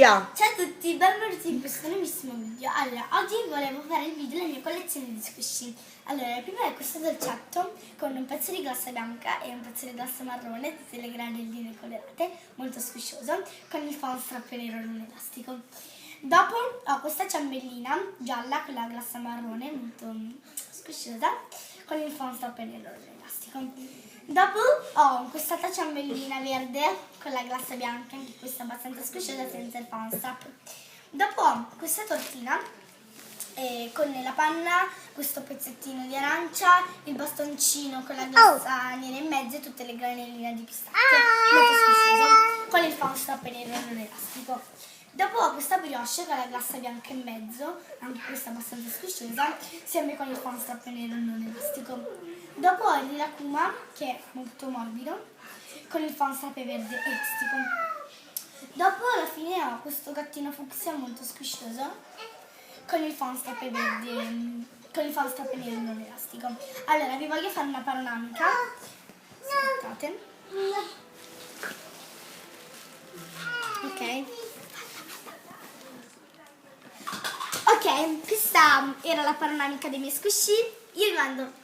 Ciao a tutti, benvenuti in questo nuovissimo video. Allora, oggi volevo fare il video della mia collezione di squishy. Allora, il primo è questo dolcetto con un pezzo di glassa bianca e un pezzo di glassa marrone, tutte le granelline colorate, molto squiscioso, con il foam strappo nero non elastico. Dopo ho questa ciambellina gialla con la glassa marrone, molto squisciosa, con il foam strappo nero non elastico. Dopo ho questa ciambellina verde con la glassa bianca, anche questa abbastanza squisciosa senza il foam strap. Dopo ho questa tortina con la panna, questo pezzettino di arancia, il bastoncino con la glassa nera in mezzo e tutte le granelline di pistacchio, molto squiscioso, con il foam strap nero non elastico. Dopo ho questa brioche con la glassa bianca in mezzo, anche questa abbastanza squisciosa, sempre con il foam strap nero non elastico. Dopo ho il Lakuma, che è molto morbido, con il foam strap verde elastico. Dopo alla fine ho questo gattino fucsia molto squiscioso, con il foam strap verde, con il foam strap nero non elastico. Allora, vi voglio fare una panoramica. Aspettate. Ok. Ok, questa era la panoramica dei miei squishy. Io vi mando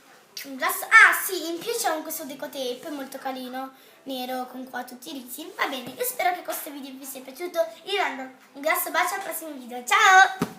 un grasso. Ah sì, in più c'è questo deco tape molto carino, nero, con qua tutti i risi. Va bene, io spero che questo video vi sia piaciuto. Io vi mando un grasso bacio al prossimo video. Ciao!